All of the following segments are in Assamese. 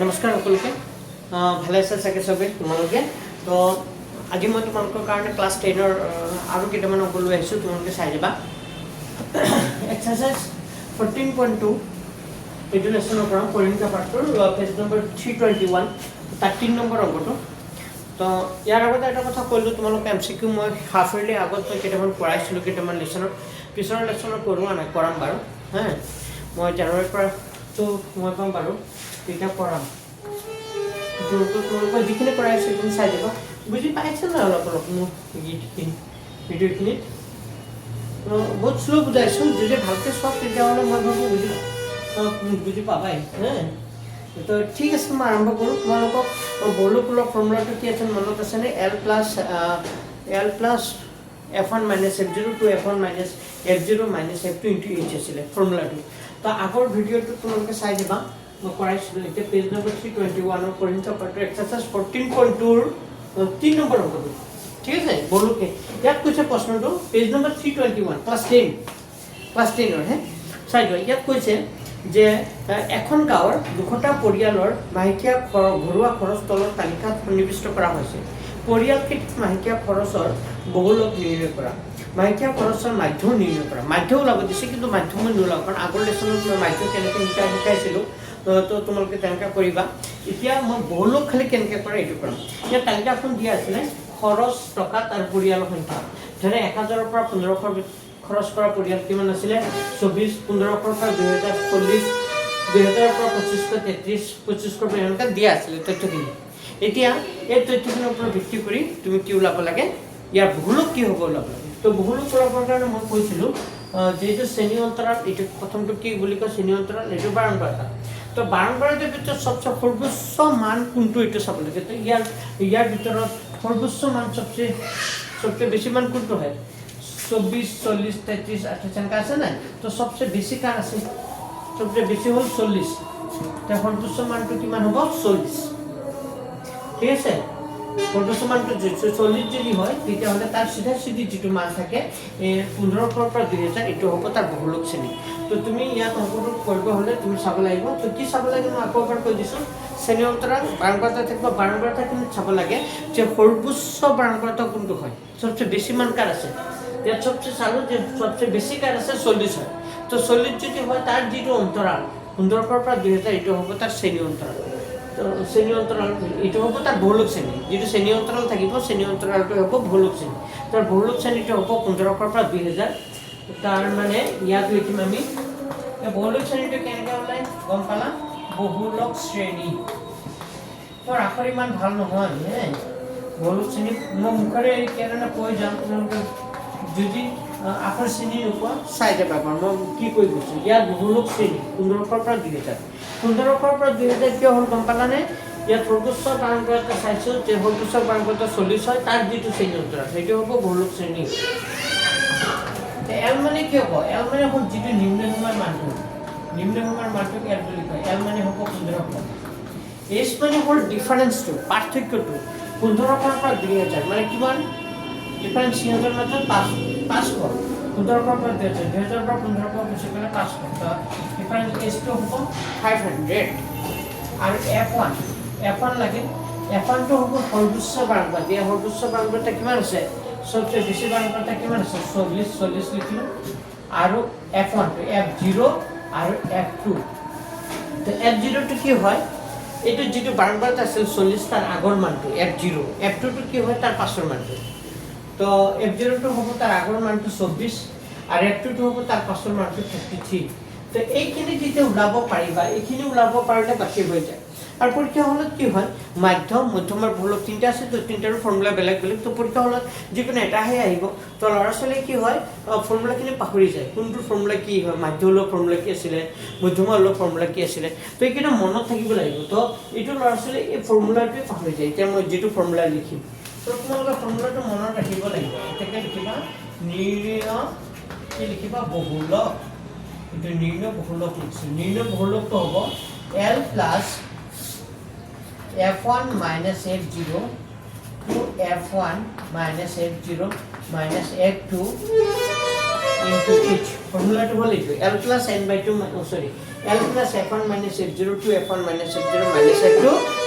নমস্কাৰ সকলোকে ভালে আছে চাগে সবে তোমালোকে তো আজি মই তোমালোকৰ কাৰণে ক্লাছ 10 ৰ আৰু কেইটামান অকলৈ আহিছো তোমালোকে চাই যাবা এক্সাৰসাইজ 14.2 এইটো লেসনৰ পৰা পৰিণতা পাঠৰ পেজ নম্বৰ 321 13 নম্বৰ অংকটো তো ইয়াৰ আগতে এটা কথা কৈলো তোমালোকে এমসিকিউ মই হাফ ইয়াৰলি আগত মই কেইটামান পঢ়াইছিলো কেইটামান লেসনৰ পিছৰ লেসনৰ কৰোৱা নাই কৰাম বাৰু হ্যাঁ মই জানুৱাৰীৰ পৰা তো মই পাম বাৰু এটা পঢ়াম তোমালোকৰ যিখিনি কৰাইছে তুমি চাই যাবা বুজি পাইছে না অলপ অলপ মোৰ ভিডিঅ'খিনি বহুত স্লো বুজাইছো যদি ভালকৈ চব তেতিয়াহ'লে মই ভাবো বুজি পাবাই হ্যাঁ তো ঠিক আছে মই আৰম্ভ কৰোঁ তোমালোকক বৰ্লকুলৰ ফৰ্মুলাটো কি আছে মনত আছেনে L plus f1 minus f0 to f1 minus f0 minus f2 into h আছিলে ফৰ্মুলাটো তো আগৰ ভিডিঅ'টো তোমালোকে চাই যাবা মই কৰাইছিলো এতিয়া পেজ নম্বৰ 321 ৰ পৰিণত পাঠৰ এক্সাৰসাইজ 14.2 ৰ 3 নম্বৰ অংকটো ঠিক আছে বলুকে ইয়াত কৈছে প্ৰশ্নটো পেজ নম্বৰ 321 ক্লাছ 10 ৰ হে চাই যোৱা ইয়াত কৈছে যে এখন গাঁৱৰ দুখটা পৰিয়ালৰ মাহিকীয়া ঘৰুৱা খৰচ তলৰ তালিকাত সন্নিৱিষ্ট কৰা হৈছে পৰিয়ালকেইটা মাহিকীয়া খৰচৰ বহুলক নিৰ্ণয় কৰা মাহিকীয়া খৰচৰ মাধ্যম নিৰ্ণয় কৰা মাধ্যম ওলাব দিছে কিন্তু মাধ্যম নোলাব কাৰণ আগৰ লেসনত মই মাধ্যম কেনেকৈ শিকাইছিলো তো তোমালোকে তেনেকৈ কৰিবা এতিয়া মই বহুলোক খালি কেনেকৈ কৰে এইটো কৰিম ইয়াত তালিকাখন দিয়া আছিলে খৰচ টকা তাৰ পৰিয়ালৰ সংখ্যা যেনে 1000 ৰ পৰা 1500 খৰচ কৰা পৰিয়াল কিমান আছিলে 24 1500 পৰা 2040 2000 ৰ পৰা 2533 2500 পৰ্যন্ত দিয়া আছিলে তথ্যখিনি এতিয়া এই তথ্যখিনিৰ ওপৰত ভিত্তি কৰি তুমি কি ওলাব লাগে ইয়াৰ বহুলোক কি হ'ব ওলাব লাগে তো বহুলোক ওলাবৰ কাৰণে মই কৈছিলোঁ যেটো শ্ৰেণী অন্তৰাল এইটো প্ৰথমটো কি বুলি কয় শ্ৰেণী অন্তৰাল এইটো বাৰম্বাৰতা তো বাৰম্বাৰতাৰ ভিতৰত সবচেয়ে সৰ্বোচ্চ মান কোনটো এইটো চাব লাগে তো ইয়াৰ ভিতৰত সৰ্বোচ্চ মান সবচেয়ে বেছি মান কোনটো হয় 24 40 33 28 এনেকা আছে না তো সবচেয়ে বেছি কার আছে সবচেয়ে বেছি হল 40 তে সৰ্বোচ্চ মানটো কিমান হ'ব 40 ঠিক আছে সৰ্বোচ্চ মানটো 40 যদি হয় তেতিয়াহ'লে তাৰ সিধা সিধি যিটো মান থাকে 1500 পৰা 2000 এটো হ'ব তাৰ বহুলোক শ্ৰেণী তো তুমি ইয়াত অংকটো কৰিব হলে তুমি চাব লাগিব তো কি চাব লাগে মই আকৌ এবাৰ কৈ দিছো শ্ৰেণী অন্তৰাল বাৰম্বাৰতা থাকিব বাৰম্বাৰতা কিন্তু চাব লাগে যে সৰ্বোচ্চ বাৰম্বাৰতা কোনটো হয় সবচেয়ে বেছি মান কাৰ আছে ইয়াত সবচেয়ে চালো যে সবচেয়ে বেছি কাৰ আছে 40 হয় তো 40 যদি হয় তাৰ যিটো অন্তৰাল 1500 পৰা 2000 এটো হ'ব তাৰ শ্ৰেণী অন্তৰাল তো শ্ৰেণী অন্তৰাল এটো হ'ব তাৰ বহুলোক শ্ৰেণী যিটো শ্ৰেণী অন্তৰাল থাকিব শ্ৰেণী অন্তৰালটো হ'ব বহুলোক শ্ৰেণী তাৰ বহুলোক শ্ৰেণীটো হ'ব 1500 পৰা 2000 তাৰ মানে ইয়াত লিখিম আমি এই বহুলোক শ্ৰেণীটো কেনেকৈ ওলাই গম পালা বহুলোক শ্ৰেণী তো আখৰ ইমান ভাল নহয় হে বহুলোক শ্ৰেণী মই মুখৰে কেনেকৈ কৈ যাম তোমালোকে যদি আখৰ শ্ৰেণী ওপৰ চাই যাবা মই কি কৈ গৈছো ইয়াত বহুলোক শ্ৰেণী 1500 পৰা 2000 1500 পৰা 2000 কিয় হ'ল গম পালানে ইয়াত সৰ্বোচ্চ বাৰম্বাৰতা চাইছো যে সৰ্বোচ্চ বাৰম্বাৰতা 40 হয় তাৰ যিটো শ্ৰেণী অন্তৰাল সেইটো হ'ব বহুলোক শ্ৰেণী এল মানে কি হ'ব এল মানে হ'ল যিটো নিম্ন সীমাৰ মানটো এল বুলি কয় এল মানে হ'ব 1500 এস মানে হ'ল ডিফাৰেন্সটো পাৰ্থক্যটো 1500 পৰা 2000 মানে কিমান ডিফাৰেন্স সিহঁতৰ মাজত 500 1500 পৰা 2000 পৰা 1500 বেছি গ'লে 500 তো ডিফাৰেন্স এসটো হ'ব 500 আৰু f1 লাগে f1 টো হ'ব সৰ্বোচ্চ বাৰম্বাৰতা এই সৰ্বোচ্চ বাৰম্বাৰতা কিমান আছে সবচেয়ে বেছি বাৰম্বাৰতা কিমান আছে 40 লিখিলো আৰু f1 টো f0 আৰু f2 তো f0 টো কি হয় এইটো যেটো বাৰম্বাৰতা আছিল 40 তাৰ আগৰ মানটো f0 f2 টো কি হয় তাৰ পাছৰ মানটো তো f0 টো হ'ব তাৰ আগৰ মানটো 24 আৰু f2 টো হ'ব তাৰ পাছৰ মানটো 33 তো এইখিনি যেতিয়া ওলাব পাৰিবা এইখিনি ওলাব পাৰিলে বাকি হৈ যায় আৰু পৰীক্ষা হলত কি হয় মধ্যমৰ বহুলোক তিনটা আছে তো তিনটাৰ ফৰ্মুলা বেলেগ তো পৰীক্ষা হলত যিকোনো এটাহে আহিব তো ল'ৰা ছোৱালীয়ে কি হয় ফৰ্মুলাখিনি পাহৰি যায় কোনটো ফৰ্মুলা কি হয় মধ্যমূলক ফৰ্মুলা কি আছিলে মধ্যমূলক ফৰ্মুলা কি আছিলে তো এইকেইটা মনত থাকিব লাগিব তো এইটো ল'ৰা ছোৱালীয়ে এই ফৰ্মুলাটোৱে পাহৰি যায় এতিয়া মই যিটো ফৰ্মুলা লিখিম তো তোমালোকে ফৰ্মুলাটো মনত ৰাখিব লাগিব এটাকে লিখিবা লিখিবা বহুলক এইটো নিৰ্ণয় বহুলক লিখিছো নিৰ্ণয় বহুলকটো হ'ব L plus f1 minus f0 to f1 minus f0 minus f2 into h formula to হল এইটো l plus n/2 sorry l plus f1 minus f0 to f1 minus f0 minus f2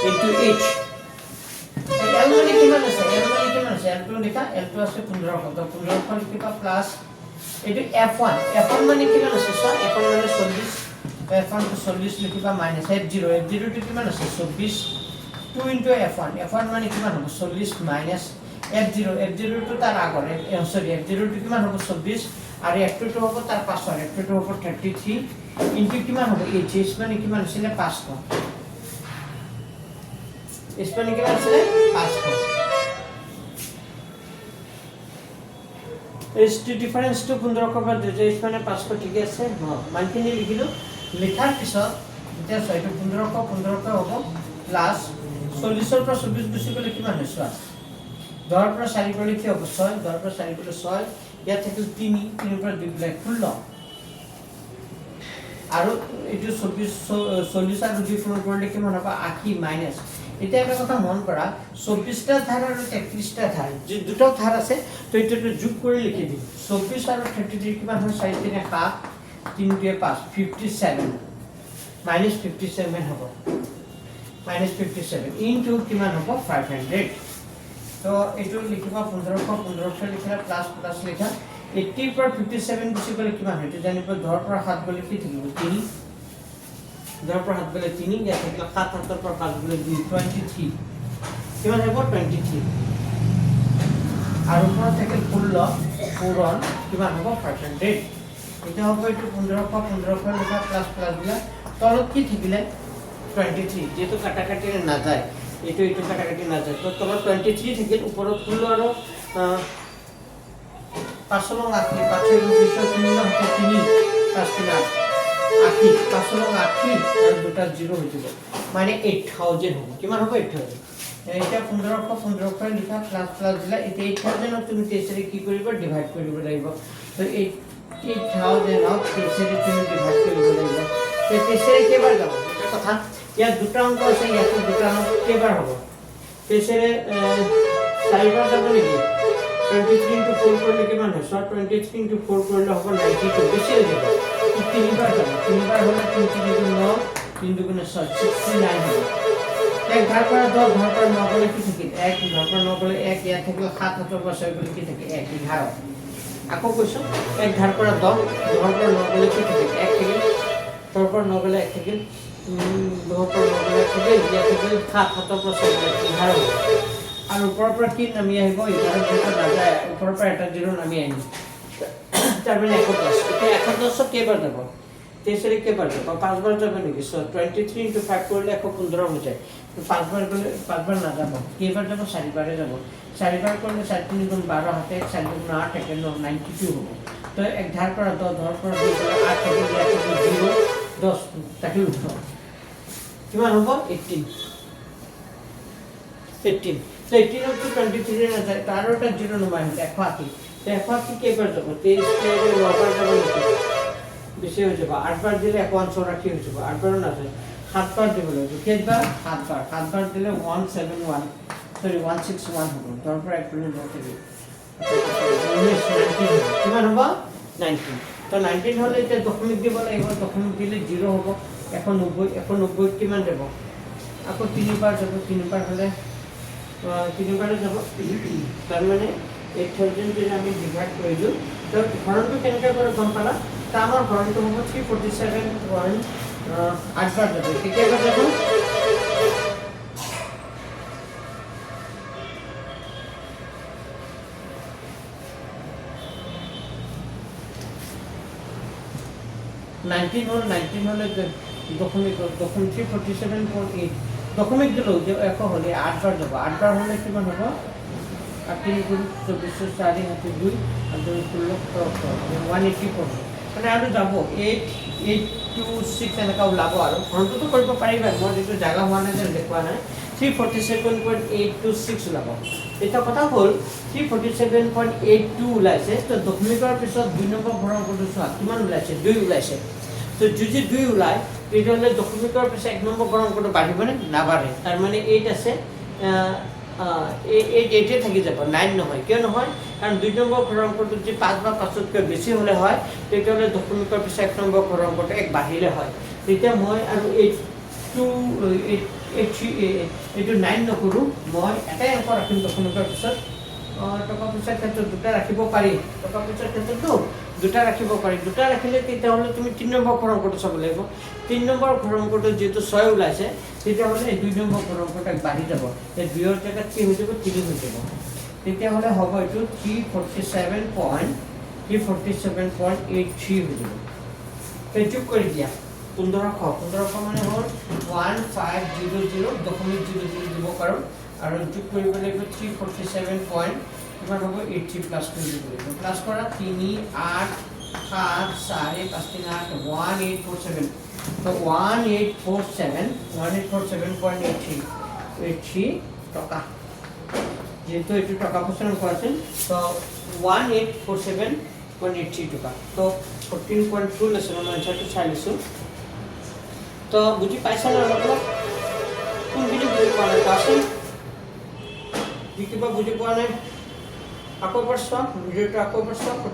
into h l মানে কিমান আছে l টো লিখা l টো আছে 15 তো 15 লিখিবা প্লাস এইটো f1 মানে কিমান আছে সো f1 মানে 40 f1 to 40 লিখিবা minus f0 to কিমান আছে 24 2 into f1 মানে কিমান হ'ব 40 minus f0 to তার আগৰ সৰি f0 to কিমান হ'ব 24 আৰু f2 to হ'ব তাৰ পাছৰ f2 to হ'ব 33 into কিমান হ'ব h মানে কিমান আছিল 500 h মানে কিমান আছিল 500 h ডিফারেন্স to 15 কবা h মানে 500 ঠিক আছে মানখিনি লিখিলো লেখাৰ পিছত এতিয়া 15 হ'ব প্লাস 40 ৰ পৰা 24 গুছি গলে কিমান হয় 10 পৰা 4 গলে কি হ'ব 6 10 পৰা 4 গলে 6 ইয়া থাকিল 3 পৰা 2 গলে 16 আৰু এটো 40 আৰু 2 ফোন কৰিলে কিমান হ'ব 80 মাইনাস এটা একটা কথা মন কৰা 24 টা ধাৰ আৰু 33 টা ধাৰ যে দুটো ধাৰ আছে তো এটা যোগ কৰি লিখি দিম 24 আৰু 33 কিমান হয় 4 3 7 3 2 5 57 minus 57 হ'ব minus 57 into কিমান হ'ব 500 তো এটো লিখিবা 15 লিখা প্লাস লিখা 80 पर 57 গুছি গলে কিমান হয় এটা জানিব 10 पर 7 গলে কি থাকিব 3 10 पर 7 গলে 3 ইয়া থাকিল 7 पर 5 গলে 2 23 কিমান হ'ব 23 আৰু উপৰ থাকিল 16 পূৰণ কিমান হ'ব 500 এটা হ'ব এটো 15 লিখা প্লাস দিলা তলত কি থাকিলে 23 যেটো কাটাকাটি না যায় এটো কাটাকাটি না যায় তো তলত 23 থাকিল উপৰত 16 আৰু 5 লং 8 5 এর বিষয় 3 লং 3 5 3 8 5 লং 8 আর দুটা 0 হয়ে যাবে মানে 8000 হবে কিমান হবে 8000 এটা 15 লিখা প্লাস দিলা এটা 8000 তুমি তেসরে কি করিব ডিভাইড করিব লাগিব তো 8000 অফ তেসরে তুমি ডিভাইড করিব লাগিব তো তেসরে কেবার যাব এটা কথা ইয়া দুটা অঙ্ক আছে ইয়া দুটা অঙ্ক কেবার হবে তেসরে 4 বার যাব নাকি 23 into 4 করলে কি মানে 23 into 4 করলে হবে 92 বেশি হয়ে যাবে 3 বার যাবে 3 বার হলে 3 গুণ 9 3 দুগুণে 69 হবে এক ভাগ করে 10 ভাগ করে 9 বলে কি থাকে 1 ভাগ করে 9 বলে 1 ইয়া থাকলে 7 হাতে বসাই বলে কি থাকে 1 11 আকো কইছো 1 ভাগ করে 10 ভাগ করে 9 বলে কি থাকে 1 থেকে তারপর 9 বলে 1 থেকে 10 করে 9 বলে 1 থেকে ইয়া থাকলে 7 হাতে বসাই বলে 11 হবে আর উপৰৰ পৰা কি নামি আহিব ইটাৰ যেটা না যায় উপৰৰ পৰা এটা 0 নামি আহিব তাৰ মানে 110 এটা 110 কেবাৰ যাব তেসৰে কেবাৰ যাব 5 বাৰ যাব নেকি সো 23 into 5 কৰিলে 115 হৈ যায় 5 বাৰ গলে 5 বাৰ না যাব কেবাৰ যাব 4 বাৰে যাব 4 বাৰ কৰিলে 4 3 গুণ 12 হাতে 4 গুণ 8 থাকে 92 হ'ব তো এক ধাৰ পৰা 10 ধাৰ পৰা 2 8 থাকে 0 10 তাকে উঠো কিমান হ'ব 18 so 18 up to 23 না যায় তারটা 0 নমাই হয় 180 কেবার যাব 23 কে লবার যাব বেশি হয়ে যাবে 8 বার দিলে 180 হয়ে যাবে 8 বার না যায় 7 বার দিলে হবে কেবার 7 বার দিলে 171 সরি 161 হবে তারপর এক মিনিট বলতে দিই কিমান হবে 19 তো 19 হলে এটা দশমিক দিব লাগিব দশমিক দিলে 0 হবে এখন 90 কিমান দেব আকৌ 3 বার যাব 3 বার হলে 3 বারে যাব তার মানে 8000 যদি আমি ডিভাইড কৰি দিও তো হৰণটো কেনেকৈ কৰে গম পালা তা আমাৰ হৰণটো হ'ব 347.8 বার যাব কেতিয়াবা যাব 19 হলে দশমিক 347.8 দশমিক দিলো যে এক হলে 8 বার যাব 8 বার হলে কিমান হবে 8 গুণ 24 4 হাতে 2 আর 2 16 180 মানে আৰু যাব 8826 এনেকা ওলাব আৰু ফ্ৰণ্টটো তো কৰিব পাৰিবা মই যেটো জাগা হোৱা নাই যেন দেখুৱা নাই 347.826 ওলাব এটা কথা হ'ল 347.82 ওলাইছে তো দশমিকৰ পিছত 2 নম্বৰ ঘৰৰ কোনটো চোৱা কিমান ওলাইছে 2 ওলাইছে তো যদি 2 ওলাই তেতিয়াহ'লে দশমিকৰ পিছত 1 নম্বৰ ঘৰৰ কোনটো বাঢ়িবনে না বাঢ়ে তাৰ মানে 8 আছে এইটোৱে থাকি যাব 9 নহয় কিয় নহয় কাৰণ 2 নম্বৰ ঘৰৰ অংকটো যদি 5 বা 5তকৈ বেছি হ'লে হয় তেতিয়াহ'লে দশমিকৰ পিছত 1 নম্বৰ ঘৰৰ অংকটো 1 বাঢ়িলে হয় তেতিয়া মই আৰু এইটো 9 নকৰোঁ মই এটাই অংক ৰাখিম দশমিকৰ পিছত টকা পইচাৰ ক্ষেত্ৰত দুটা ৰাখিব পাৰি টকা পইচাৰ ক্ষেত্ৰতো দুটা ৰাখিব পাৰি দুটা ৰাখিলে তেতিয়াহ'লে তুমি 3 নম্বৰ ঘৰৰ অংকটো চাব লাগিব 3 নম্বৰ ঘৰৰ অংকটো যিহেতু 6 ওলাইছে তেতিয়াহ'লে 2 নম্বৰ ঘৰৰ অংকটো বাঢ়ি যাব এই 2ৰ জেগাত কি হৈ যাব 3 হৈ যাব তেতিয়াহ'লে হ'ব এইটো 347.83 হৈ যাব যোগ কৰি দিয়া 1500 মানে হ'ল 1500 দশমিক 00 দিব পাৰোঁ আৰু যোগ কৰিব লাগিব 347 পইণ্ট কিমান হ'ব 80 প্লাছ কৰি দিব লাগিব প্লাছ কৰা 3 8 7 4 5 3 8 1847 তো 1847.83 টকা যেহেতু এইটো টকা পইচাৰ অংক আছিল তো 1847.83 টকা তো 14.2 লৈছে মই আনচাৰটো চাই লৈছোঁ তো বুজি পাইছা না অলপ কোনখিনি বুজি পোৱা নাই কোৱাচোন কিবা বুজি পোৱা নাই আকৌ প্ৰশ্ন ভিডিঅ'টো আকৌ প্ৰশ্ন 14.2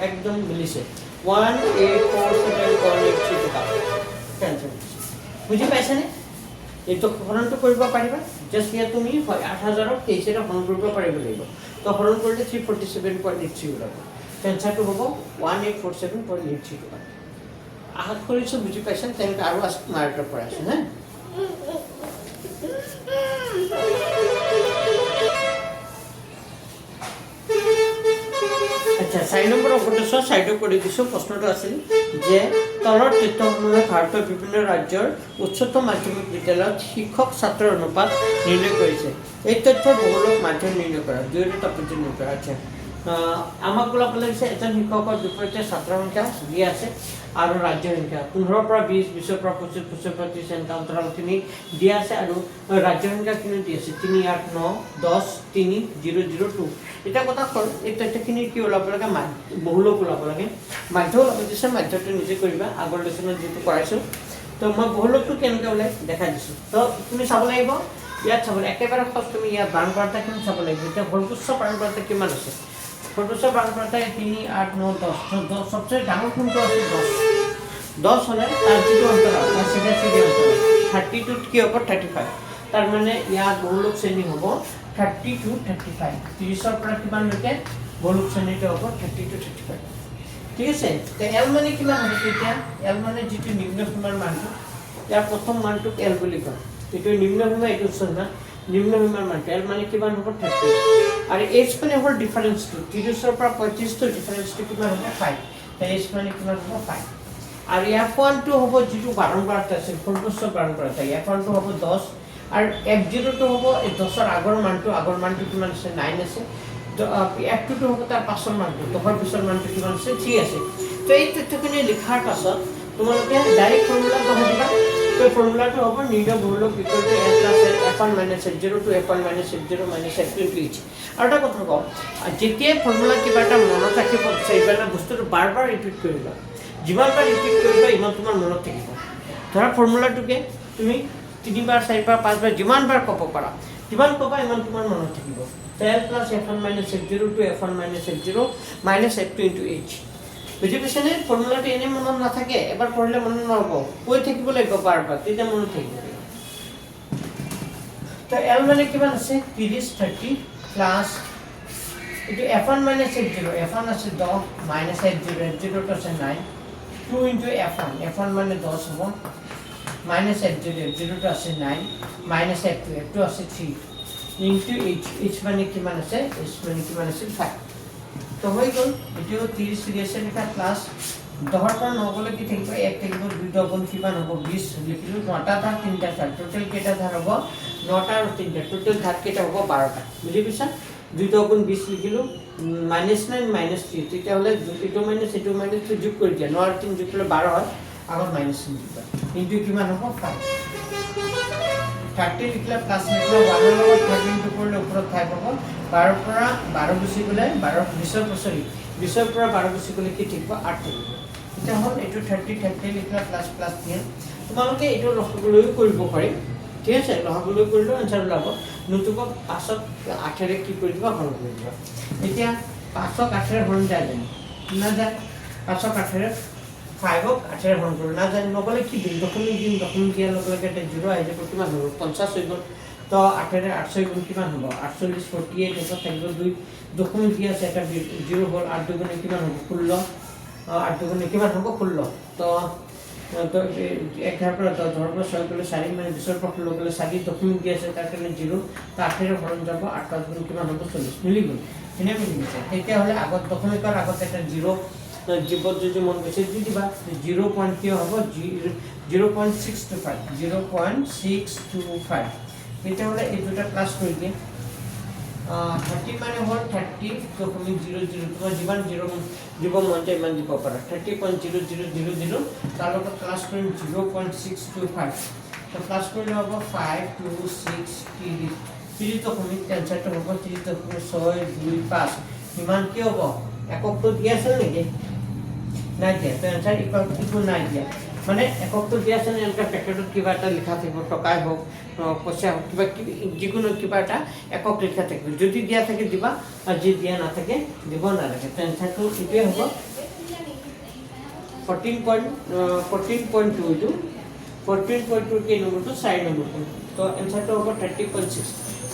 একদম মিলিছে 1847.83 টকা টেনশ্যন বুজি পাইছানে এইটো হৰণটো কৰিব পাৰিবা জাষ্ট ইয়াত তুমি 8000ক 23ৰে হৰণ কৰিব পাৰিব লাগিব তো হৰণ কৰিলে 347.83 ওলাব টেনশ্যনটো হ'ব 1847.83 টকা আশা কৰিছোঁ বুজি পাইছা তেনেকৈ আৰু মাৰ্কৰ পৰা আছে হা আচ্ছা 4 নম্বৰ অংকটো চাইডো কৰি দিছোঁ প্ৰশ্নটো আছিল যে তলৰ তথ্যসমূহে ভাৰতৰ বিভিন্ন ৰাজ্যৰ উচ্চতম মাধ্যমিক বিদ্যালয়ত শিক্ষক ছাত্ৰৰ অনুপাত নিৰ্ণয় কৰিছে এই তথ্যৰ বহুলোক মাধ্যম নিৰ্ণয় কৰা দুয়োটা তাৎপৰ্য নিৰ্ণয় কৰা আচ্ছা আমাক ওলাব লাগিছে এজন শিক্ষকৰ বিপৰীতে ছাত্ৰৰ সংখ্যা দিয়া আছে আৰু ৰাজ্যৰ সংখ্যা 15 পৰা 20 20 পৰা 25 25 পৰা 30 এনেকুৱা অন্তৰালখিনি দিয়া আছে আৰু ৰাজ্যৰ সংখ্যা কিমান দিয়া আছে 3 8 9 10 3 0 0 2 এটা কথা হ'ল এই তথ্যখিনি কি ওলাব লাগে বহুলোক ওলাব লাগে মাধ্য ওলাব দিছে মাধ্যটো নিজে কৰিবা আগৰ লেচনত যিটো কৰাইছোঁ তো মই বহুলোকটো কেনেকৈ ওলাই দেখাই দিছোঁ তো তুমি চাব লাগিব ইয়াত চাব একেবাৰে ফাৰ্ষ্ট তুমি ইয়াত বাৰম্বাৰতাখিনি চাব লাগিব এতিয়া ভলপুষ্প বাৰম্বাৰতা কিমান আছে ভলপুষ্প বাৰম্বাৰতা 3 8 9 10 সবচেয়ে ডাঙৰ কোনটো আছে 10 হ'লে তাৰ যিটো অন্তৰাল চিধা অন্তৰাল 32 কি হ'ব 35 তাৰ মানে ইয়াত বহুলোক শ্ৰেণী হ'ব 30 to 35 30ৰ পৰা কিমানলৈকে বহুলোক শ্ৰেণীটো হ'ব 30 to 35 ঠিক আছে তো এল মানে কিমান হ'ব এতিয়া এল মানে যিটো নিম্ন সীমাৰ মানটো ইয়াৰ প্ৰথম মানটোক এল বুলি কয় এইটো নিম্ন সীমা এইটো সীমা নিম্ন সীমাৰ মানটো এল মানে কিমান হ'ব 30 আৰু এইচ মানে হ'ল ডিফাৰেন্সটো 30ৰ পৰা 35 টো ডিফাৰেন্সটো কিমান হ'ব 5 তো এইচ মানে কিমান হ'ব 5 আৰু f1টো হ'ব যিটো বাৰম্বাৰতা আছে ভলপুষ্প বাৰম্বাৰতা f1টো হ'ব 10 আৰু f0টো হ'ব এই 10ৰ আগৰ মানটো কিমান আছে 9 আছে তো f2টো হ'ব তাৰ পাছৰ মানটো 10ৰ পিছৰ মানটো কিমান আছে 3 আছে তো এই তথ্যখিনি লিখাৰ পাছত তোমালোকে ডাইৰেক্ট ফৰ্মুলা বহাই দিবা তো ফৰ্মুলাটো হ'ব নিৰ্ণয় বহুলোক equal to n plus f1 minus f0 to f1 minus f0 minus f2 into h আৰু এটা কথা কওঁ যেতিয়া ফৰ্মুলা কিবা এটা মনত ৰাখিব বিচাৰিবা না বস্তুটো বাৰ বাৰ ৰিপিট কৰিবা যিমান বাৰ ৰিপিট কৰিবা ইমান তোমাৰ মনত থাকিব ধৰা ফৰ্মুলাটোকে তুমি 3 বাৰ 4 বাৰ 5 বাৰ যিমান বাৰ ক'ব পাৰা যিমান ক'বা ইমান তোমাৰ মনত থাকিব l plus f1 minus f0 to f1 minus f0 minus f2 into h বুজি পাইছেনে ফৰ্মুলাটো এনে মনত নাথাকে এবাৰ পঢ়িলে মনত নহ'ব কৈ থাকিব লাগিব বাৰ বাৰ তেতিয়া মনত থাকিব তো l মানে কিমান আছে 30 30 প্লাছ এইটো f1 মাইনাছ f0 f1 আছে 10 মাইনাছ f0 f0 টো আছে 9 2 ইনটু f1 মানে 10 হ'ব মাইনাছ f0 টো আছে 9 মাইনাছ f2 আছে 3 ইনটু h মানে কিমান আছে h মানে কিমান আছে 5 তো হৈ গ'ল এটিও 30 সিরিয়াসে লিখা প্লাস 10 পৰা 9 গলে কি থাকিব 1 থাকিব 2 ডবল কিমান হ'ব 20 লিখিলো 9টা ধাৰ 3টা ধাৰ টোটাল কেটা ধাৰ হ'ব 9টা আৰু 3টা টোটাল ধাৰ কেটা হ'ব 12টা বুজি পাইছা 2 ডবল 20 লিখিলো -9 -3 তেতিয়া হলে এটো মাইনাস যোগ কৰি দিয়া 9 আৰু 3 যোগ কৰিলে 12 হয় আগত মাইনাস দিবা ইনটু কিমান হ'ব 5 30 লিখলা প্লাস লিখলা 1 ৰ লগত 30 টো কৰিলে ওপৰত ঠাই পাব 12 পৰা 12 গুছি গলে 12 20 বছৰি 20 পৰা 12 গুছি গলে কি থাকিব 8 থাকিব এটা হ'ল এটো 30 লিখলা প্লাস প্লাস 10 তোমালোকে এটো লক্ষ্য লৈও কৰিব পাৰি ঠিক আছে লহাগুলো কৰিলো এনসাৰ ওলাব নতুবা 5ক 8ৰে কি কৰি দিবা হৰণ কৰি দিবা এতিয়া 5ক 8ৰে হৰণ যায় না যায় 5ক 8ৰে 5ক 8ৰে হৰণ কৰিব না যায় নগলে কি দিম দশমিক দিয়াৰ লগে লগে এটা 0 আহি যাব কিমান হ'ব 50 হৈ গ'ল তো 8ৰে 800 গুণ কিমান হ'ব 48 48 এটা থাকিব 2 দশমিক দিয়া আছে এটা 0 হ'ল 8 দুগুণে কিমান হ'ব 16 8 দুগুণে কিমান হ'ব 16 তো তো 11 পৰা 10 ধৰ পৰা 6 গ'লে 4 মানে 20 পৰা 16 গ'লে 4 দশমিক দিয়া আছে তাৰ কাৰণে 0 তো 8ৰে হৰণ যাব 8 5 গুণ কিমান হ'ব 40 মিলি গ'ল এনে মিলি গৈছে তেতিয়া হ'লে আগত দশমিকৰ আগত এটা 0 জীবত যদি মন গৈছে দি দিবা 0 পইণ্ট কি হ'ব 0.625 0.625 তেতিয়া হ'লে এই দুটা প্লাস কৰি দিয়ে 30 মানে হ'ল 30 দশমিক 00 তোমাৰ যিমান 0 দিব মন যায় ইমান দিব পাৰা 30.0000 তাৰ লগত প্লাস কৰিম 0.625 তো প্লাস কৰিলে হ'ব 5 2 6 30 দশমিক এনসাৰটো হ'ব 30.625 ইমান কি হ'ব এককটো দিয়া আছে নেকি নাই দিয়া তো এনসাৰ ইকুৱেল নাই দিয়া মানে এককটো দিয়া আছে এনেকা পেকেটত কিবা এটা লিখা থাকিব টকাই হোক পইচা হোক কিবা যিকোনো কিবা এটা একক লিখা থাকিব যদি দিয়া থাকে দিবা আৰু যদি দিয়া নাথাকে দিব নালাগে তো এনসাৰটো এইটোৱে হ'ব 14.2 14.2 কি নম্বৰটো 4 নম্বৰটো তো এনসাৰটো হ'ব 30.6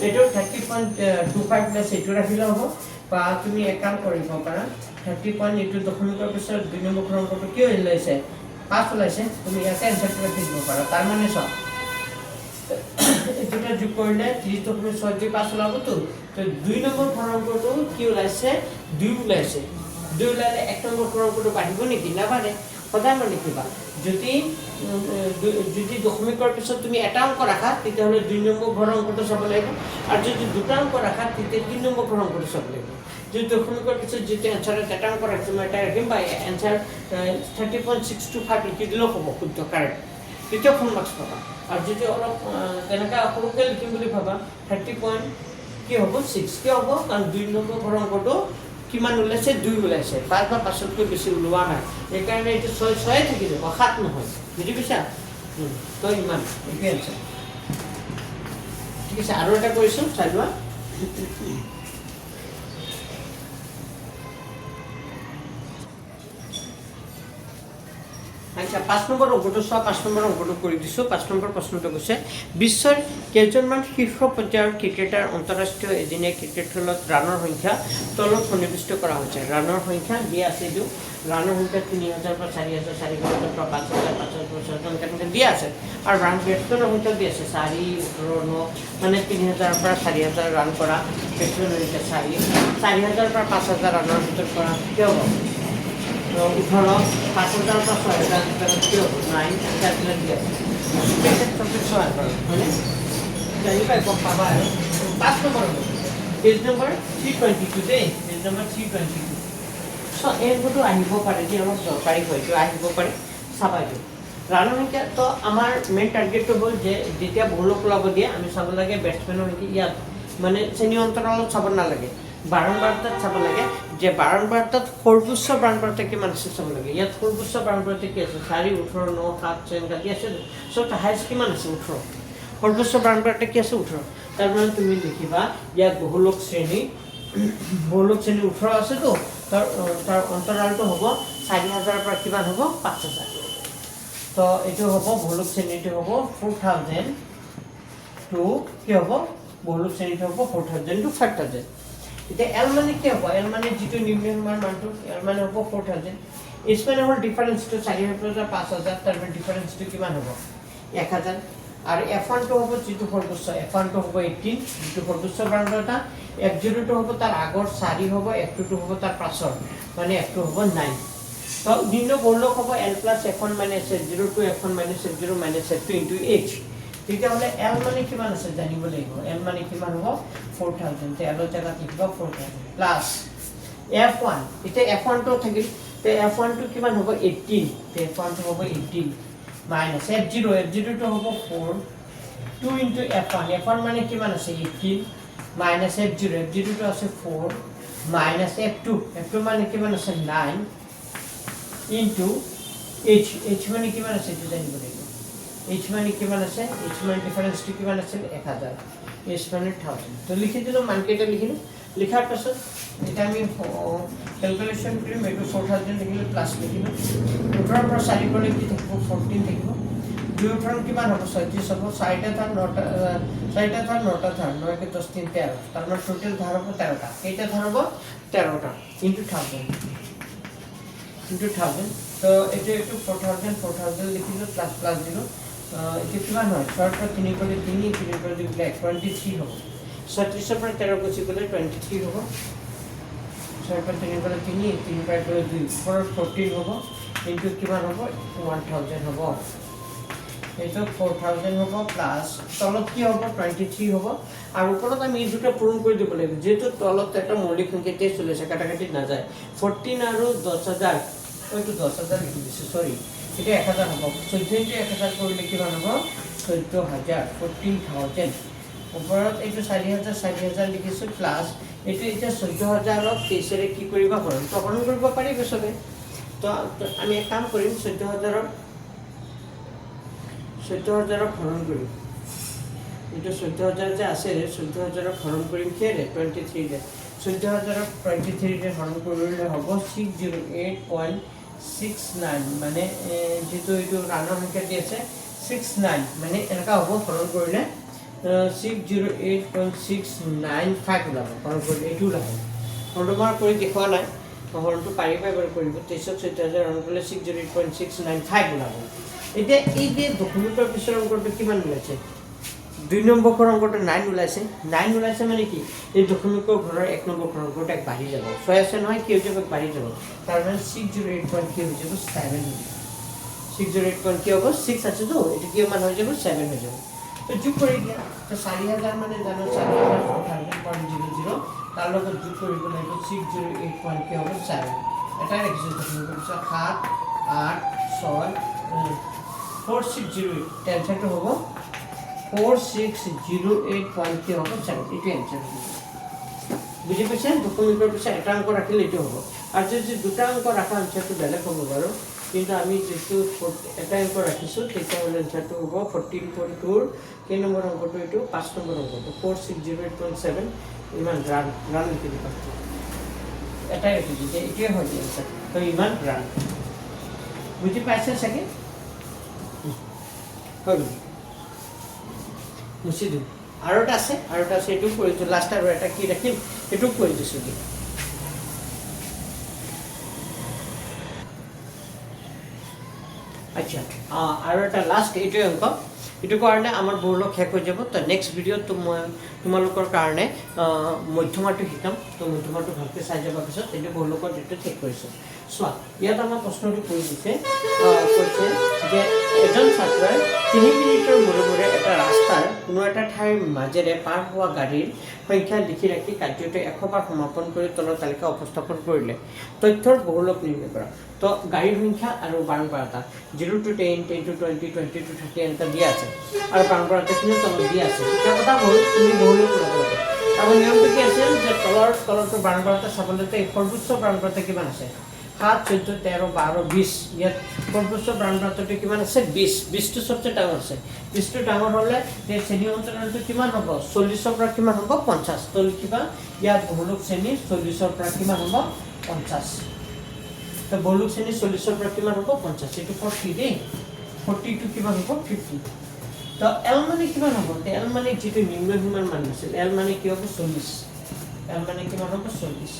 এইটো 30.25 প্লাস এইটো ৰাখিলে হ'ব বা তুমি এক কাম কৰিব পাৰা 30.8 দশমিকৰ পিছত 2 নম্বৰ অংকটো কি ওলাইছে 5 ওলাইছে তুমি ইয়াতে এনসাৰটো ৰাখি দিব পাৰা তাৰ মানে চোৱা এটা যোগ কৰিলে 30.6 ওলাব তো 2 নম্বৰ অংকটো কি ওলাইছে 2 ওলাইছে 2 ওলালে 1 নম্বৰ অংকটো বাঢ়িব নেকি না বাঢ়ে সদায় মানে কিবা যদি দশমিকৰ পিছত তুমি এটা অংক ৰাখা তেতিয়াহ'লে 2 নম্বৰ অংকটো চাব লাগিব আৰু যদি দুটা অংক ৰাখা তেতিয়া 3 নম্বৰ অংকটো চাব লাগিব যদি দশমিকৰ পিছত যেটা এনসাৰ এটা অংক ৰাখি মই এটা ৰাখিম বা এনসাৰ 30.625 লিখি দিলেও হ'ব শুদ্ধ কাৰেক্ট তেতিয়া ফুল মাৰ্কছ পাবা আৰু যদি অলপ তেনেকা সৰুকে লিখিম বুলি ভাবা 30. কি হ'ব 6 কি হ'ব কাৰণ 2 নম্বৰ অংকটো কিমান ওলাইছে 2 ওলাইছে 5 বা 5তকৈ বেছি ওলোৱা নাই এইকাৰণে এইটো 6 6 থাকি যাব 7 নহয় বুজি পাইছা তো ইমান এইটো এনসাৰ ঠিক আছে আৰু এটা কৰিছোঁ চাই লোৱা আচ্ছা 5 নম্বৰ অংকটো 5 নম্বৰ অংকটো কৰি দিছো 5 নম্বৰ প্ৰশ্নটো কৈছে বিশ্বৰ কেইজনমান শীৰ্ষ পৰ্যায়ৰ ক্ৰিকেটাৰ আন্তঃৰাষ্ট্ৰীয় এদিনীয়া ক্ৰিকেট খেলত ৰানৰ সংখ্যা তলত সন্নিৱিষ্ট কৰা হৈছে ৰানৰ সংখ্যা দিয়া আছে এইটো ৰানৰ সংখ্যা 3000 পৰা 4000 4000 পৰা 5000 5000 তেনেকৈ দিয়া আছে আৰু ৰান বেটছমেনৰ সংখ্যা দিয়া আছে 4 18 9 মানে 3000 পৰা 4000 ৰান কৰা বেটছমেনৰ সংখ্যা 4000 পৰা 5000 ৰানৰ ভিতৰত কৰা কি হ'ব 18 5000 পৰা 6000 ভিতৰত কি হ'ব 9 ক্যালকুলেট দিয়া আছে চবটো সমান মানে জানি পাই কম পাবা 5 নম্বৰ পেজ নম্বৰ 322 দেই পেজ নম্বৰ 322 সো এইবোৰটো আহিব পাৰে যে অলপ দৰকাৰী হয়তো আহিব পাৰে চাবাইটো ৰানৰ সংখ্যা তো আমাৰ মেইন টাৰ্গেটটো হ'ল যে যেতিয়া বলক ওলাব দিয়ে আমি চাব লাগে বেটছমেনৰ সংখ্যা ইয়াত মানে শ্ৰেণী অন্তৰালত চাব নালাগে বাৰম্বাৰতাত চাব লাগে যে বাৰম্বাৰতাত সৰ্বোচ্চ বাৰম্বাৰতা কিমান আছে চাব লাগে ইয়াত সৰ্বোচ্চ বাৰম্বাৰতা কি আছে 4 18 9 7 তেনেকা দি আছে সো হাইষ্ট কিমান আছে 18 সৰ্বোচ্চ বাৰম্বাৰতা কি আছে 18 তাৰ মানে তুমি লিখিবা ইয়াত বহুলক শ্ৰেণী 18 আছে তো তাৰ অন্তৰালটো হ'ব 4000 পৰা কিমান হ'ব 5000 তো এইটো হ'ব বহুলক শ্ৰেণীটো হ'ব 4000 টু কি হ'ব বহুলক শ্ৰেণীটো হ'ব 4000 টু 5000 এটা এল মানে কি হ'ব এল মানে যেটো নিম্ন সীমাৰ মানটো এল মানে হ'ব 4000 এস মানে হ'ল ডিফাৰেন্সটো 4000 পৰা 5000 তাৰ মানে ডিফাৰেন্সটো কিমান হ'ব 1000 আৰু f1 টো হ'ব যেটো সৰ্বোচ্চ f1 টো হ'ব 18 যেটো সৰ্বোচ্চ বাৰম্বাৰতা f0 টো হ'ব তাৰ আগৰ 4 হ'ব f2 টো হ'ব তাৰ পাছৰ মানে f2 হ'ব 9 তো নিম্ন বহুলক হ'ব l + f1 - f0 to f1 - f0 - f2 * h তেতিয়াহ'লে l মানে কিমান আছে জানিব লাগিব l মানে কিমান হ'ব 4000 তে l জায়গাত লিখিব 4000 প্লাস f1 এতিয়া f1 টো থাকিল তে f1 টো কিমান হ'ব 18 তে f1 টো হ'ব 18 minus f0 টো হ'ব 4 2 into f1 মানে কিমান আছে 18 minus f0 টো আছে 4 minus f2 মানে কিমান আছে 9 into h মানে কিমান আছে এটা জানিব লাগিব এইচ মানে কিমান আছে, এইচ মানে ডিফাৰেঞ্চটো কিমান আছিল 1000, এইচ মানে 1000। তো লিখি দিলোঁ, মানকেইটা লিখিলোঁ। লিখাৰ পাছত এতিয়া আমি কেলকুলেশ্যন কৰিম। এইটো 4000 লিখিলোঁ, প্লাছ লিখিলোঁ। 18 পৰা 4 গ'লে কি থাকিব 14 থাকিব। 2 18 কিমান হ'ব 36 হ'ব। 4টা ধাৰ 9টা, 4টা ধাৰ 9টা ধাৰ, 9 × 10 = 13। তাৰমানে টোটেল ধাৰ হ'ব 13টা। কেইটা ধাৰ হ'ব 13টা, ইনটু 1000 ইনটু 1000। তো এইটো 4000 লিখিলোঁ, প্লাছ প্লাছ দিলোঁ। এইটো কিমান হয় 6 পৰা 3 গ'লে 3, 3 পৰা 2 গ'লে 23 হ'ব। 36 পৰা 13 গুচি গ'লে 23 হ'ব। 6 পৰা 3 গ'লে 3, 3 পৰা 2 2, 14 হ'ব। ইনটু কিমান হ'ব 1000 হ'ব। এইটো 4000 হ'ব, প্লাছ তলত কি হ'ব 23 হ'ব। আৰু ওপৰত আমি এই দুটা পূৰণ কৰি দিব লাগিব, যেহেতু তলত এটা মৌলিক সংখ্যাতে চলি আছে, কাটাকাটি নাযায়। 14 আৰু 10000, এইটো 10000 লিখি দিছোঁ, চৰি। এতিয়া 1000 হ'ব। 14 × 1000 কৰিলে কিমান হ'ব 14000, 14000। ওপৰত এইটো 4000 লিখিছোঁ, প্লাছ এইটো এতিয়া 14000ক 23ৰে কি কৰিবা হৰণ কৰিব পাৰিব চবে। তো আমি এক কাম কৰিম, 14000ক হৰণ কৰিম। এইটো 14000 যে আছে, 14000ক হৰণ কৰিম কিহেৰে 23ৰে। 14000ক 23ৰে হৰণ কৰিলে হ'ব 608.69, মানে যিটো এইটো ৰাণৰ সংখ্যা দি আছে 69, মানে এনেকুৱা হ'ব। হৰণ কৰিলে 608.695 ওলাব। হৰণ কৰিলে এইটো ওলাব। হৰণটো মই কৰি দেখুওৱা নাই, হৰণটো পাৰিবা এবাৰ কৰিব। 23ক 14000 হৰণ কৰিলে 608.695 ওলাব। এতিয়া এই যে দশমিকৰ পিছৰ অংকটো কিমান ওলাইছে, 2 নম্বৰ অংকটো 9 ওলাইছে। 9 ওলাইছে মানে কি, এই দশমিকৰ ঘৰৰ 1 নম্বৰ অংকটো এক বাঢ়ি যাব। 6 আছে নহয়, কি হৈ যাব বাঢ়ি যাব। তাৰমানে 608 কি হৈ যাব 7 হৈ যাব। 608 কি হ'ব 6 আছে তো, এইটো কিমান হৈ যাব 7 হৈ যাব। তো যোগ কৰি দিয়া। তো 4000 মানে জানো 4000 তাৰ লগত যোগ কৰিব লাগিব 608 কি হ'ব 7। এটাই ৰাখিছোঁ দশমিকৰ পিছত 7 8 6 4608। টেনশ্যনটো হ'ব 4608 কি হ'ব 7। এইটো এনচাৰ হ'ব। বুজি পাইছে? দশমিকৰ পিছত এটা অংক ৰাখিলে এইটো হ'ব। আৰু যদি দুটা অংক ৰাখা এনচাৰটো বেলেগ হ'ব বাৰু, কিন্তু আমি যিটো এটা অংক ৰাখিছোঁ তেতিয়াহ'লে এনচাৰটো হ'ব 14.2ৰ কেই নম্বৰ অংকটো, এইটো 5 নম্বৰ অংকটো 4608.7। ইমান ৰান লিখি দিবা, এটাই ৰাখিছোঁ যে এইটোৱে হয় এনচাৰ। তো ইমান ৰান। বুজি পাইছে চাগে? হৈ গ'ল, মুচি দিওঁ। আৰু এটা আছে, এইটো কৰি দিছোঁ। লাষ্ট আৰু এটা কি ৰাখিম, এইটো কৰি দিছোঁ দিয়া। আচ্ছা, আৰু এটা লাষ্ট এইটোৱে অংক। এইটো কাৰণে আমাৰ বহুলক শেষ হৈ যাব। তো নেক্সট ভিডিঅ'ত মই তোমালোকৰ কাৰণে মধ্যমাটো শিকাম। তো মধ্যমাটো ভালকৈ চাই যাবৰ পিছত এইটো বহুলকৰ যিটো শেষ কৰিছোঁ। চোৱা, ইয়াত আমাৰ প্ৰশ্নটো কৰি দিছে, কৈছে যে এজন ছাত্ৰই 3 মিনিটৰ মূৰে মূৰে এটা ৰাস্তাৰ কোনো এটা ঠাইৰ মাজেৰে পাৰ হোৱা গাড়ীৰ সংখ্যা লিখি ৰাখি কাৰ্যটো 100 বাৰ সমাপন কৰি তলৰ তালিকা উপস্থাপন কৰিলে। তথ্যৰ বহুলক নিৰ্ণয় কৰা। তো গাড়ীৰ সংখ্যা আৰু বাৰম্বাৰতা 0 to 10, 10 to 20, 20 to 30 এনেকুৱা দিয়া আছে, আৰু বাৰম্বাৰতাখিনিও তলত দিয়া আছে। এতিয়া কথা হ'ল তুমি বহুলক ল'ব লাগে। আৰু নিয়মটো কি আছিল যে তলৰটো বাৰম্বাৰতা চাবলৈ সৰ্বোচ্চ বাৰম্বাৰতা কিমান আছে 7, 14, 13, 12, 20। ইয়াত সৰ্বোচ্চ বাৰম্বাৰতাটো কিমান আছে 20। 20টো সবচেয়ে ডাঙৰ আছে। 20টো ডাঙৰ হ'লে এই শ্ৰেণী অন্তৰালটো কিমান হ'ব 40ৰ পৰা কিমান হ'ব 50। তো লিখিবা ইয়াত বহুলক শ্ৰেণী 40ৰ পৰা কিমান হ'ব 50। তো বহুলক শ্ৰেণী 40ৰ পৰা কিমান হ'ব 50। এইটো 40 দেই, 40টো কিমান হ'ব 50। তো এল মানে কিমান হ'ব, এল মানে যিটো নিম্ন সীমাৰ মান আছিল, এল মানে কি হ'ব 40। এল মানে কিমান হ'ব 40।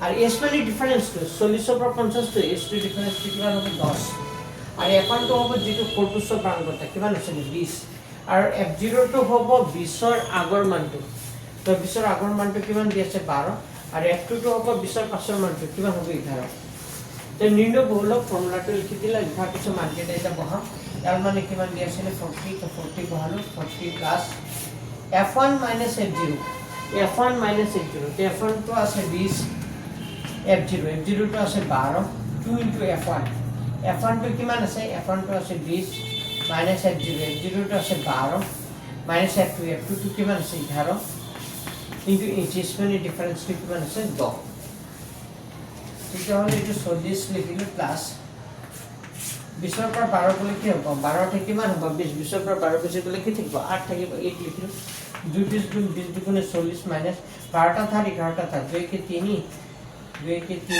আৰু এছ মানে ডিফাৰেঞ্চটো 40ৰ পৰা 50টো, এছটো ডিফাৰেঞ্চটো কিমান হ'ব 10। আৰু এফানটো হ'ব যিটো সৰ্বোচ্চ বাৰম্বাৰতা কিমান আছিলে 20। আৰু F0টো হ'ব 20ৰ আগৰ মানটো। তো 20ৰ আগৰ মানটো কিমান দি আছে 12। আৰু F2টো হ'ব 20ৰ পাছৰ মানটো কিমান হ'ব 11। তো নিৰ্ণয় বহুলক ফৰ্মুলাটো লিখি দিলে, লিখাৰ পিছত মাৰ্কেটে এতিয়া বহাম। ইয়াৰ মানে কিমান দি আছিলে 40, তো 40 বহালোঁ, 40 plus F1 minus F0। F1 minus F0, তো F1টো আছে 20, F0টো আছে 12, 2 ইনটু F1। F1টো কিমান আছে, F1টো আছে 20 মাইনাছ F0টো আছে 12 মাইনাছ F2টো কিমান আছে 11 ইনটু এইচ মানে ডিফাৰেঞ্চটো কিমান আছে 10। তেতিয়াহ'লে এইটো 40 লিখিলোঁ প্লাছ 20 পৰা 12 গ'লে কি হ'ব 12 থেকে কিমান হ'ব 20 পৰা 12 গুচি গ'লে কি থাকিব 8 থাকিব 8 লিখিলো 2 20 গুণ 20 দুগুণে 40 মাইনাস 12টা থার 11টা থার 2 के 3 2 के 3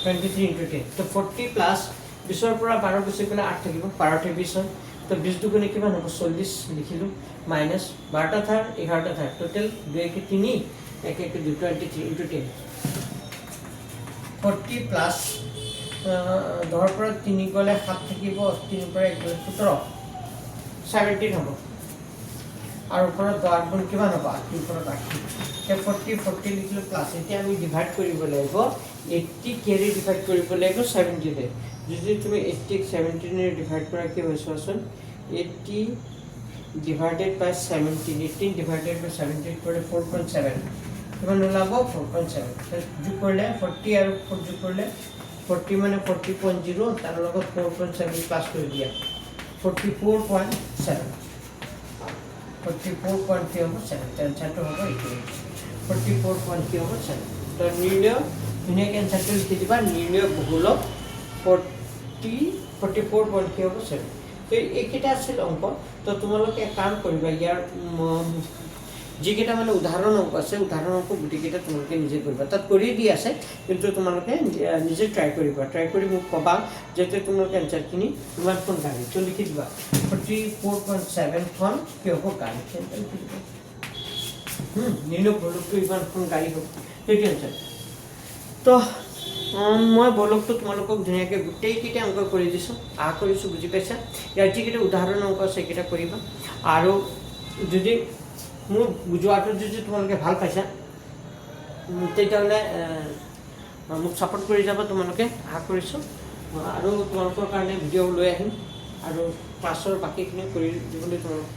23 into 10 তো 40 প্লাস 20 পৰা 12 গুচি গ'লে 8 থাকিব 12 তে 20 হয় তো 20 দুগুণে কিমান হ'ব 40 লিখিলো মাইনাস 12টা থার 11টা থার টোটাল 2 के 3 1 1 2 23 into 10 40 প্লাস 10 পৰা 3 গ'লে 7 থাকিব 3 পৰা 1 গ'লে 17 17 হ'ব আৰ ওপৰত 10 গুণ কিমান হ'ব 8 ওপৰত 8 40 40 লিখিলো প্লাস এতিয়া আমি ডিভাইড কৰিব লাগিব 80 কেৰে ডিভাইড কৰিব লাগিব 70 ৰে যদি তুমি 80 17 ৰে ডিভাইড কৰা কি হয় চোৱাচোন 80 divided by 17 18 divided by 17 কৰে 4.7 কিমান ওলাব 4.7 যোগ কৰিলে 40 আৰু 4 যোগ কৰিলে 40 মানে 40.0 তাৰ লগত 4.7 প্লাস কৰি দিয়া 44.7 44.7 এনসাৰটো হ'ব এইটো 44.7 তো নিৰ্ণয় ধুনীয়াকৈ এনসাৰটো লিখি দিবা নিৰ্ণয় বহুলক 44.7 তো এইকেইটা আছিল অংক তো তোমালোকে এক কাম কৰিবা ইয়াৰ যিকেইটা মানে উদাহৰণ অংক আছে উদাহৰণ অংক গুটিকেইটা তোমালোকে নিজে কৰিবা তাত কৰি দি আছে কিন্তু তোমালোকে নিজে ট্ৰাই কৰিবা ট্ৰাই কৰি মোক ক'বা যাতে তোমালোকে এনসাৰখিনি ইমান কোন গাড়ী তো লিখি দিবা 44.7 খন কি হ'ব গাড়ী নিৰ্ণয় বলকটো ইমান কোন গাড়ী হ'ব সেইটো এনসাৰ তো মই বলকটো তোমালোকক ধুনীয়াকৈ গোটেইকেইটা অংক কৰি দিছোঁ আশা কৰিছোঁ বুজি পাইছা ইয়াৰ যিকেইটা উদাহৰণ অংক আছে সেইকেইটা কৰিবা আৰু যদি মোৰ বুজোৱাটো যদি তোমালোকে ভাল পাইছা তেতিয়াহ'লে মোক ছাপোৰ্ট কৰি যাবা তোমালোকে আশা কৰিছোঁ আৰু তোমালোকৰ কাৰণে ভিডিঅ' লৈ আহিম আৰু ক্লাছৰ বাকীখিনি কৰি দিবলৈ তোমালোক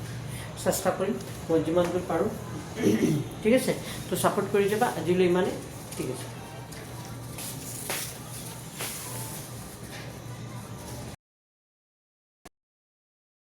চেষ্টা কৰিম মই যিমান দূৰ পাৰোঁ ঠিক আছে তো ছাপোৰ্ট কৰি যাবা আজিলৈ ইমানেই ঠিক আছে